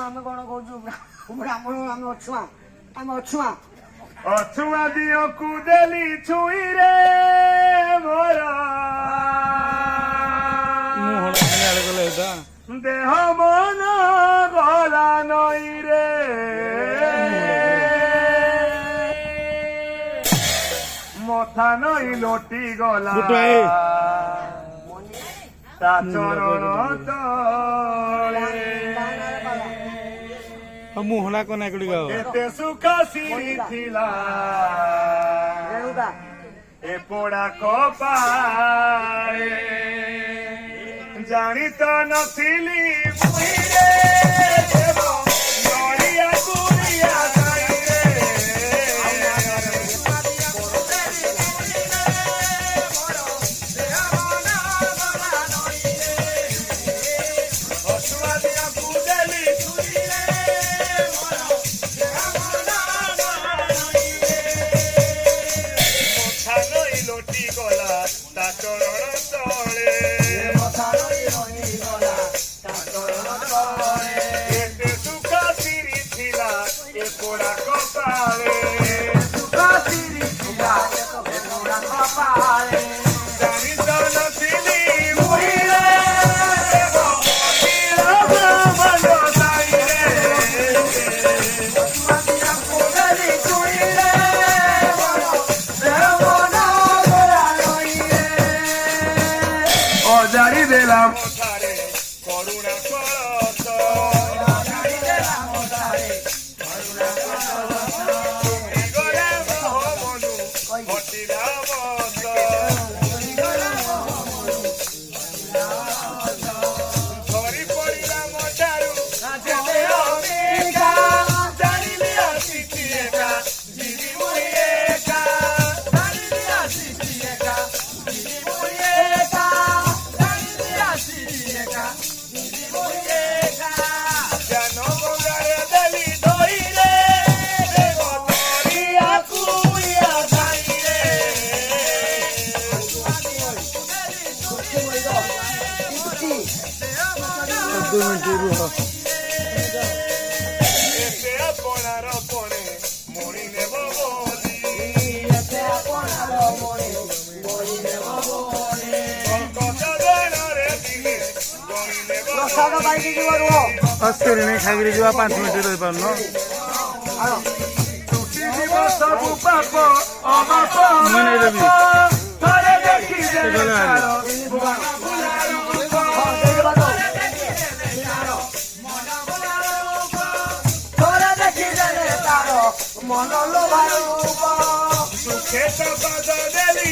ଆମେ କଣ କହୁଛୁ ବ୍ରାହ୍ମଣ ଆମେ ଅଛୁଆ ଆମେ ଅଛୁଆ ଅଛୁଆ ଦିଅକୁ ଦେଲି ଛୁଇଁରେ ମୋର ଦେହ ମନ ଗଲା ନଈରେ ମଥା ନଈ ଲୋଟି ଗଲା ତା ଚରଣ ତଳେ ମୁହଁଟା କନା ଗୁଡ଼ିକ ଏତେ ସୁଖ ସିରି ଥିଲା ଏ ପୋଡ଼ା କପାଳେ ଜାଣି ତ ନଥିଲି ମୁହିଁରେ ଦେବ ନଡ଼ିଆ କୁଡ଼ିଆ ସାଇରେ ଅଛୁଆ ଦିଅକୁ ଦେଲି ଛୁରୀରେ ମଥା ନଈ ଲୋଟି ଗଲା ତା ଚରଣ ତଳେ ଏତେ ସୁଖ ସିରି ଥିଲା ଏ ପୋଡ଼ା କପାଳେ ଜାଣି ତ ନଥିଲି ମୁହିଁରେ ଦେବ ବ୍ରାହ୍ମଣ ସାଇରେ ଅଜାଡ଼ି ଦେଲା ମଥାରେ କରୁଣା କଳସ ଗଲା ମୋହ ମନୁ ଘଟିଲା ବସ ଧରି ପଡ଼ିଲା ମଜାରୁ ଜାଣିଲି ଆସିଛି ଏକା ଯିବି ମୁଇଁ ଏକା ଜ୍ଞାନ ଗଙ୍ଗାରେ ଦେଲି ଧଇରେ ଦେବ ତରିଆ କୁଡ଼ିଆ ସାଇରେ ଏତେ ଆପଣାର ପଣେ ମଣି ନେବ ବୋଲି କଥା ଜଣରେ ଦିନେ ଗଣି ନେବ ଅସ୍କରି ନାଇଁ ଖାଇକିରି ଯିବା 5 ମିନିଟ୍ ରହିପାରୁନ ଟୁଟି ଯିବ ସବୁ ପାପ ଅମାପ ମୁଁ ନେଇ ଦେବି ଥରେ ଦେଖି ମନ ଲୋଭାର ସୁଖେ ତ ପାଦ ଦେଲି